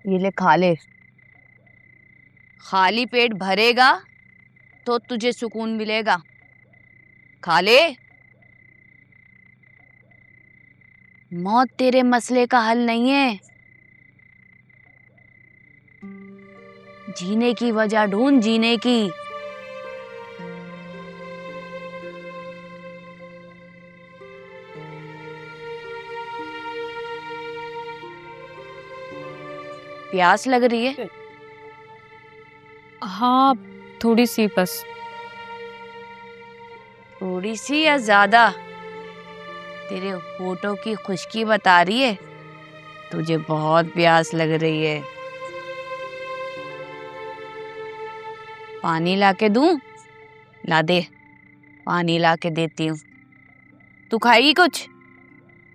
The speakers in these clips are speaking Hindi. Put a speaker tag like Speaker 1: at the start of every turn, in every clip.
Speaker 1: ये ले खा ले। खाली पेट भरेगा तो तुझे सुकून मिलेगा। खा ले। मौत तेरे मसले का हल नहीं है। जीने की वजह ढूंढ, जीने की। प्यास लग रही है?
Speaker 2: हाँ, थोड़ी सी बस।
Speaker 1: थोड़ी सी या ज्यादा? तेरे होठों की खुशकी बता रही है तुझे बहुत प्यास लग रही है। पानी लाके दूं? ला दे, पानी लाके देती हूँ। तू खाएगी कुछ?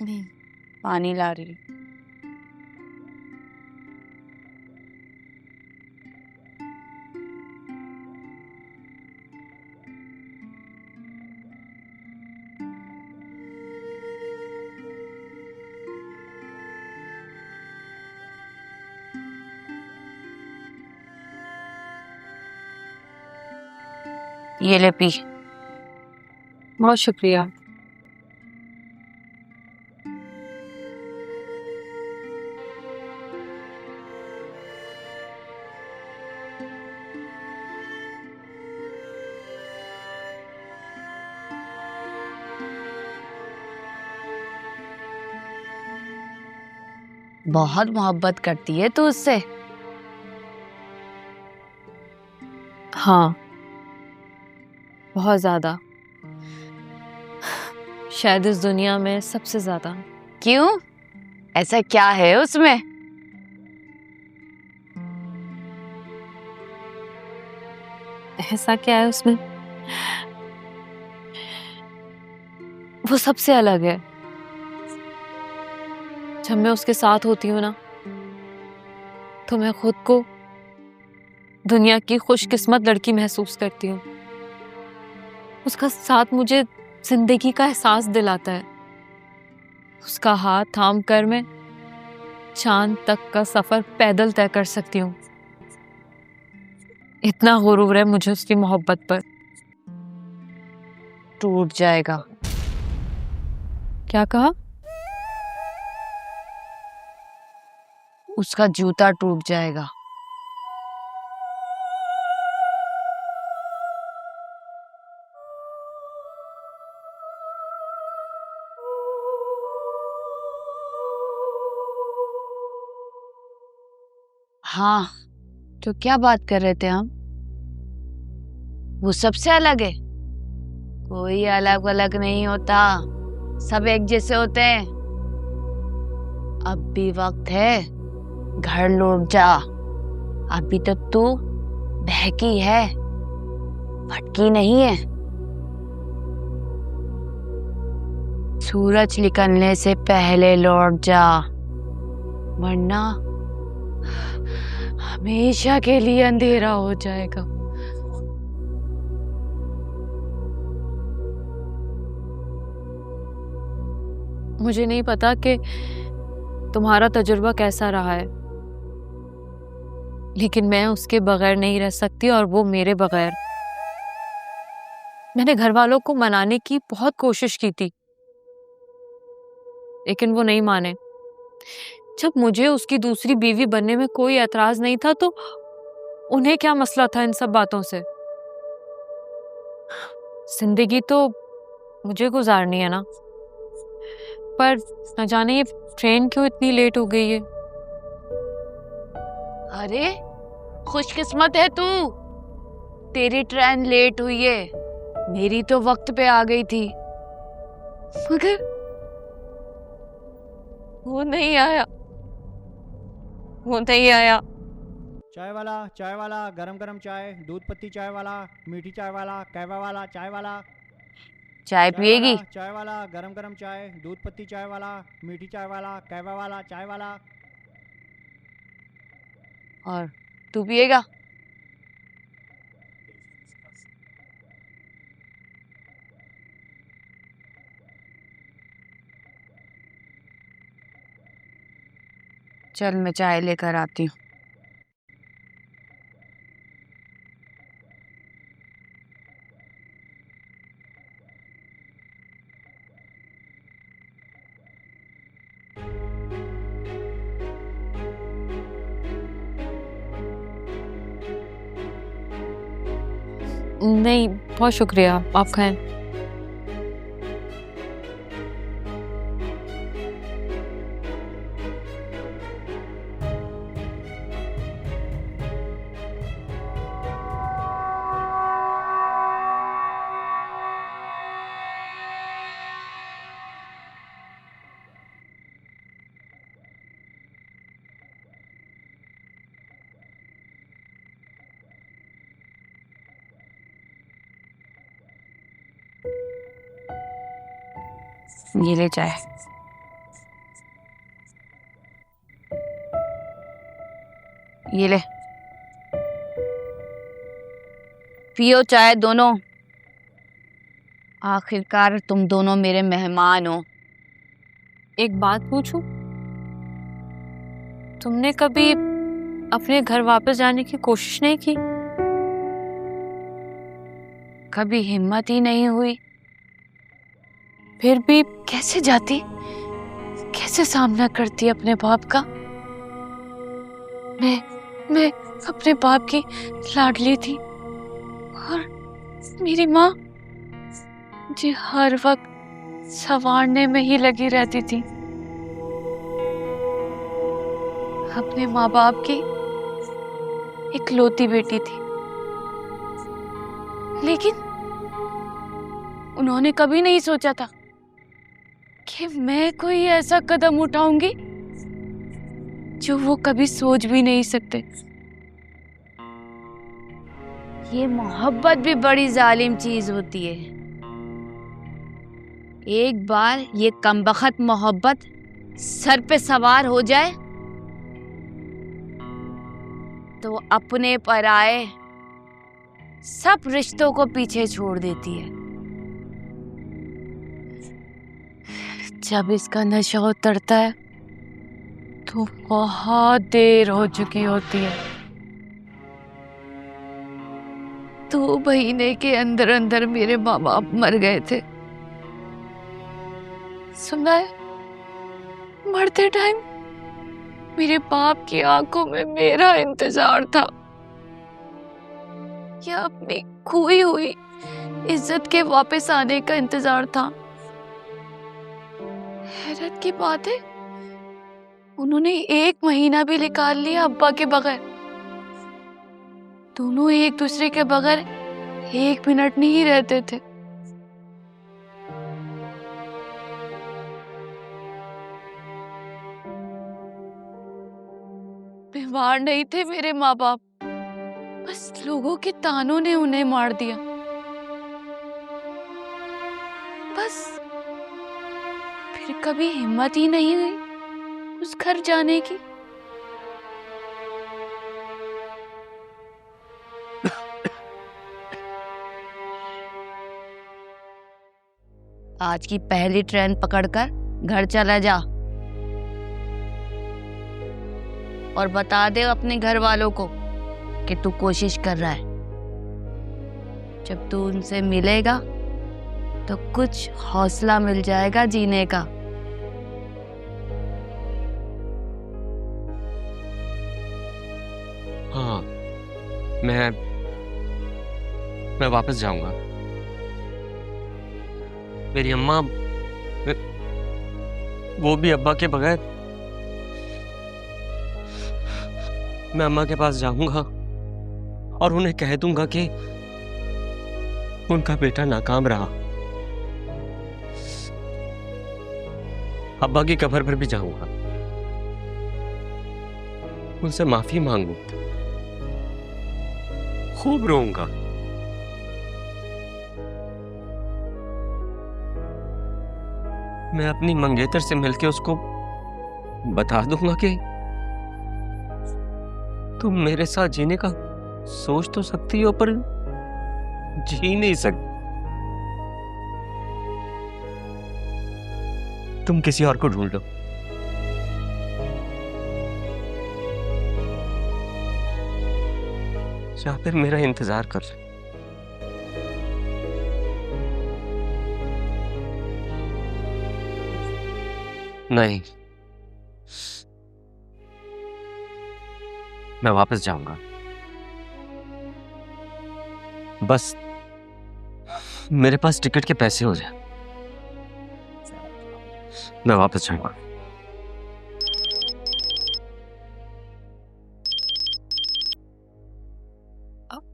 Speaker 2: नहीं।
Speaker 1: पानी ला रही। ये ले पी।
Speaker 2: बहुत शुक्रिया।
Speaker 1: बहुत मोहब्बत करती है तू उससे?
Speaker 2: हाँ, बहुत ज्यादा। शायद इस दुनिया में सबसे ज्यादा।
Speaker 1: क्यों? ऐसा क्या है उसमें?
Speaker 2: ऐसा क्या है उसमें? वो सबसे अलग है। जब मैं उसके साथ होती हूँ ना, तो मैं खुद को दुनिया की खुशकिस्मत लड़की महसूस करती हूँ। उसका साथ मुझे जिंदगी का एहसास दिलाता है। उसका हाथ थाम कर मैं चांद तक का सफर पैदल तय कर सकती हूँ। इतना गुरूर है मुझे उसकी मोहब्बत पर।
Speaker 1: टूट जाएगा।
Speaker 2: क्या कहा?
Speaker 1: उसका जूता टूट जाएगा। हाँ, तो क्या बात कर रहे थे हम? वो सबसे अलग है? कोई अलग अलग नहीं होता, सब एक जैसे होते हैं। अब भी वक्त है, घर लौट जा। अभी तो तू बहकी है, भटकी नहीं है। सूरज निकलने से पहले लौट जा, वरना हमेशा के लिए अंधेरा हो जाएगा।
Speaker 2: मुझे नहीं पता कि तुम्हारा तजुर्बा कैसा रहा है, लेकिन मैं उसके बगैर नहीं रह सकती और वो मेरे बगैर। मैंने घर वालों को मनाने की बहुत कोशिश की थी, लेकिन वो नहीं माने। जब मुझे उसकी दूसरी बीवी बनने में कोई एतराज नहीं था, तो उन्हें क्या मसला था इन सब बातों से? जिंदगी तो मुझे गुजारनी है ना। पर न जाने ये ट्रेन क्यों इतनी लेट हो गई है।
Speaker 1: अरे खुशकिस्मत है तू, तेरी ट्रेन लेट हुई है। मेरी तो वक्त पे आ गई थी, मगर वो नहीं आया। वो नहीं आया।
Speaker 3: चाय वाला, गरम गरम चाय, दूध पत्ती चाय वाला, मीठी चाय वाला, कहवा वाला चाय वाला।
Speaker 1: चाय पिएगी?
Speaker 3: चाय वाला, गरम गरम चाय, दूध पत्ती चाय वाला, मीठी चाय वाला, कहवा वाला चाय वाला।
Speaker 1: और तू पिएगा? चल मैं चाय लेकर आती हूँ।
Speaker 2: नहीं, बहुत शुक्रिया, आप खाएं।
Speaker 1: ये ले चाय। ये ले, पियो चाय दोनों। आखिरकार तुम दोनों मेरे मेहमान हो।
Speaker 2: एक बात पूछूं? तुमने कभी अपने घर वापस जाने की कोशिश नहीं की?
Speaker 1: कभी हिम्मत ही नहीं हुई।
Speaker 2: फिर भी
Speaker 1: कैसे जाती, कैसे सामना करती अपने बाप का। मैं अपने बाप की लाडली थी और मेरी माँ मुझे हर वक्त संवारने में ही लगी रहती थी। अपने माँ बाप की इकलौती बेटी थी, लेकिन उन्होंने कभी नहीं सोचा था कि मैं कोई ऐसा कदम उठाऊंगी जो वो कभी सोच भी नहीं सकते। ये मोहब्बत भी बड़ी जालिम चीज होती है। एक बार ये कमबख्त मोहब्बत सर पे सवार हो जाए तो अपने पराए सब रिश्तों को पीछे छोड़ देती है। जब इसका नशा उतरता है तो बहुत देर हो चुकी होती है। 2 महीने के अंदर अंदर मेरे माँ बाप मर गए थे। सुना है, मरते टाइम मेरे बाप की आंखों में मेरा इंतजार था, या अपनी खोई हुई इज्जत के वापस आने का इंतजार था। हैरत की बात है, उन्होंने 1 महीना भी निकाल लिया अब्बा के बगैर। दोनों एक दूसरे के बगैर 1 मिनट नहीं रहते थे। बीमार नहीं थे मेरे माँ बाप, बस लोगों के तानों ने उन्हें मार दिया। बस फिर कभी हिम्मत ही नहीं हुई उस घर जाने की। आज की पहली ट्रेन पकड़कर घर चला जा और बता दे अपने घर वालों को कि तू कोशिश कर रहा है। जब तू उनसे मिलेगा तो कुछ हौसला मिल जाएगा जीने का।
Speaker 4: हाँ, मैं वापस जाऊंगा। मेरी अम्मा, वो भी अब्बा के बगैर। मैं अम्मा के पास जाऊंगा और उन्हें कह दूंगा कि उनका बेटा नाकाम रहा। अब्बा की कब्र पर भी जाऊंगा, उनसे माफी मांगू, खूब रोऊंगा। मैं अपनी मंगेतर से मिलके उसको बता दूंगा कि तुम मेरे साथ जीने का सोच तो सकती हो पर जी नहीं सकती। तुम किसी और को ढूंढ लो। या फिर मेरा इंतजार कर रहे हैं। नहीं, मैं वापस जाऊंगा। बस मेरे पास टिकट के पैसे हो जाए, मैं वापस जाऊंगा।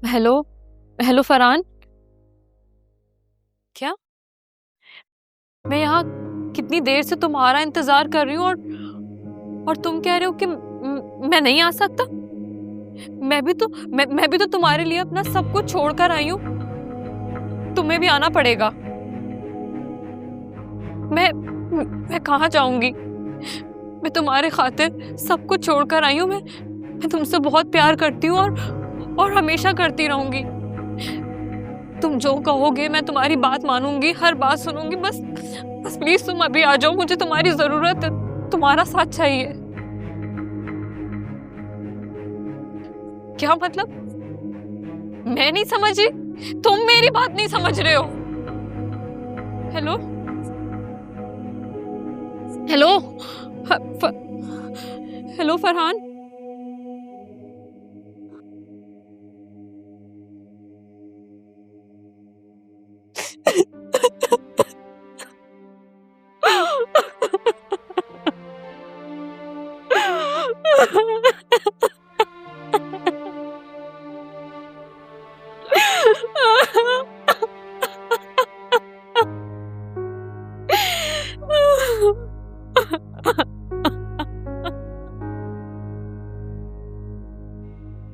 Speaker 2: हेलो हेलो फरहान, क्या मैं यहाँ कितनी देर से तुम्हारा इंतजार कर रही हूँ और तुम कह रहे हो कि मैं नहीं आ सकता? मैं भी तो तुम्हारे लिए अपना सब कुछ छोड़कर आई हूँ। तुम्हें भी आना पड़ेगा। मैं कहाँ जाऊंगी? मैं तुम्हारे खातिर सब कुछ छोड़कर आई हूँ। मैं तुमसे बहुत प्यार करती हूँ और हमेशा करती रहूंगी। तुम जो कहोगे मैं तुम्हारी बात मानूंगी, हर बात सुनूंगी। बस प्लीज तुम अभी आ जाओ, मुझे तुम्हारी जरूरत है, तुम्हारा साथ चाहिए। क्या मतलब? मैं नहीं समझी, तुम मेरी बात नहीं समझ रहे हो। Hello hello hello Farhan,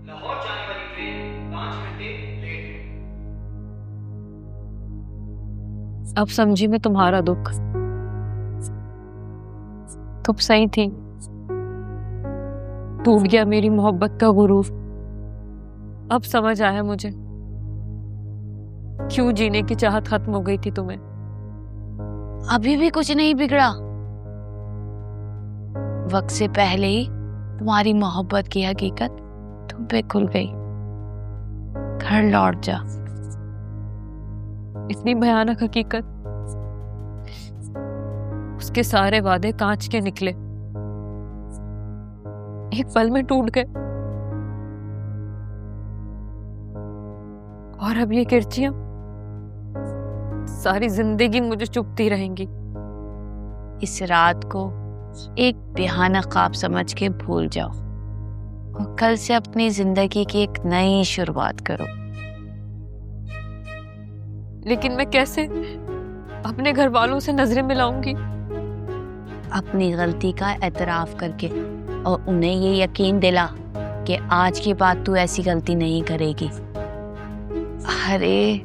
Speaker 3: Lahore जाने वाली ट्रेन 5 घंटे लेट है।
Speaker 2: अब समझी मैं तुम्हारा दुख। तुम सही थी, टूट गया मेरी मोहब्बत का गुरूर। अब समझ आया मुझे क्यों जीने की चाहत खत्म हो गई थी तुम्हें।
Speaker 1: अभी भी कुछ नहीं बिगड़ा। वक्त से पहले ही तुम्हारी मोहब्बत की हकीकत तुम पे खुल गई। घर लौट जा।
Speaker 2: इतनी भयानक हकीकत, उसके सारे वादे कांच के निकले, एक पल में टूट गए। और अब ये किरचियां सारी जिंदगी मुझे चुभती रहेंगी।
Speaker 1: इस रात को एक बेहाना ख्वाब समझ के भूल जाओ और कल से अपनी जिंदगी की एक नई शुरुआत करो।
Speaker 2: लेकिन मैं कैसे अपने घर वालों से नजरें मिलाऊंगी?
Speaker 1: अपनी गलती का एतराफ करके और उन्हें ये यकीन दिला कि आज के बाद तू ऐसी गलती नहीं करेगी। अरे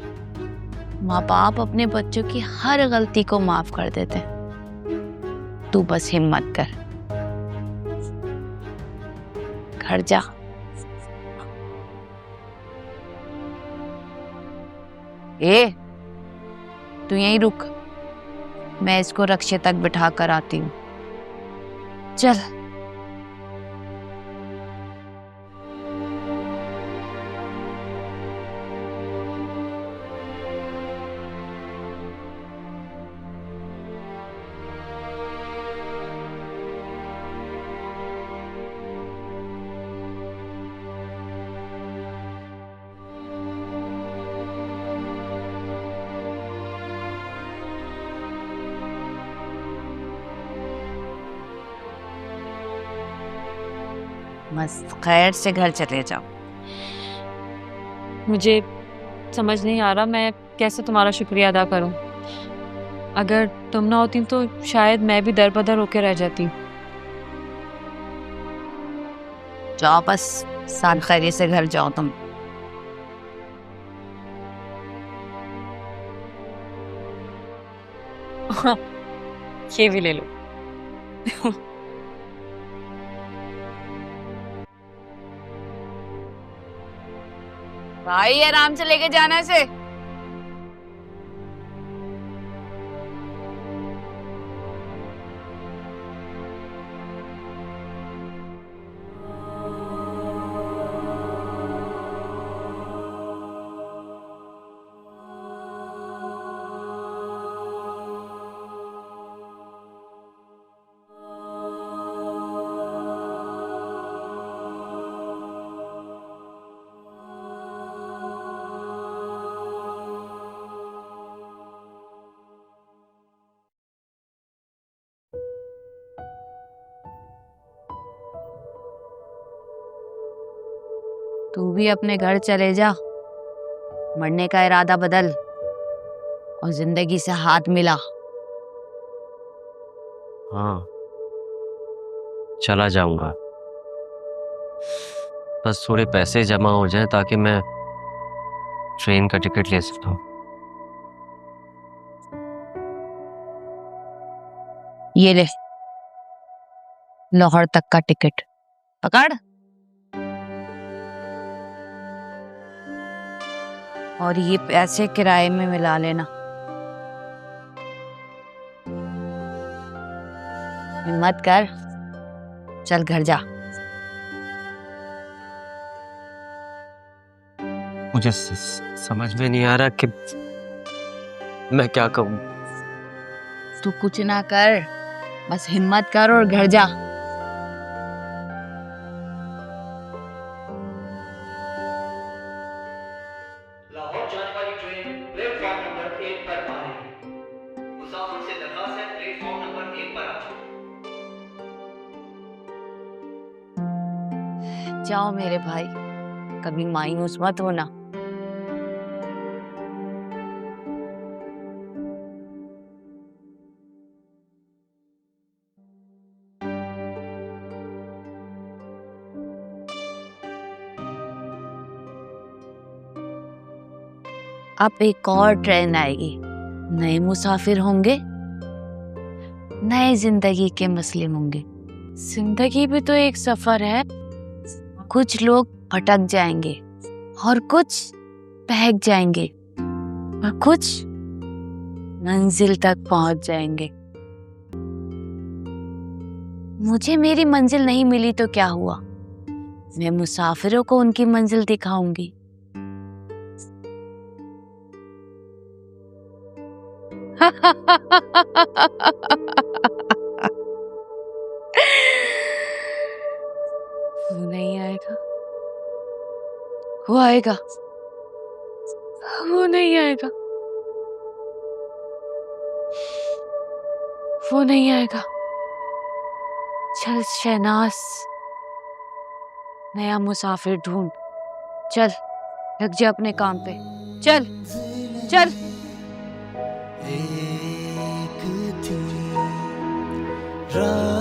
Speaker 1: माँ बाप अपने बच्चों की हर गलती को माफ कर देते हैं। तू बस हिम्मत कर, घर जा। ए, तू यहीं रुक, मैं इसको रक्शे तक बिठा कर आती हूँ। चल। मस्त खैर से घर चले जाओ।
Speaker 2: मुझे समझ नहीं आ रहा मैं कैसे तुम्हारा शुक्रिया अदा करूं। अगर तुम ना होती तो शायद मैं भी दर बदर होकर रह जाती।
Speaker 1: जाओ, बस साल खैरियत से घर जाओ तुम।
Speaker 2: ये भी ले लो।
Speaker 1: भाई आराम से लेके जाना से। तू भी अपने घर चले जा, मरने का इरादा बदल और जिंदगी से हाथ मिला।
Speaker 4: हाँ, चला जाऊंगा। बस थोड़े पैसे जमा हो जाए ताकि मैं ट्रेन का टिकट ले सकता हूँ।
Speaker 1: ये ले, लाहौर तक का टिकट पकड़ और ये पैसे किराए में मिला लेना। हिम्मत कर, चल घर जा।
Speaker 4: मुझे समझ में नहीं आ रहा कि मैं क्या कहूँ।
Speaker 1: तू कुछ ना कर, बस हिम्मत कर और घर जा।
Speaker 5: लाहौर जाने वाली ट्रेन प्लेटफॉर्म नंबर 1 पर आ रही है। मुसाफिर से दरखास्त है प्लेटफॉर्म नंबर 1 पर आ जाओ।
Speaker 1: जाओ मेरे भाई, कभी मायूस मत होना। अब एक और ट्रेन आएगी, नए मुसाफिर होंगे, नए जिंदगी के मसले होंगे। जिंदगी भी तो एक सफर है। कुछ लोग भटक जाएंगे और कुछ बहक जाएंगे और कुछ मंजिल तक पहुंच जाएंगे। मुझे मेरी मंजिल नहीं मिली तो क्या हुआ, मैं मुसाफिरों को उनकी मंजिल दिखाऊंगी। वो नहीं आएगा, वो आएगा, वो नहीं आएगा, वो नहीं आएगा। चल शहनाज, नया मुसाफिर ढूंढ। चल लग जा अपने काम पे, चल चल।
Speaker 5: एक थी रात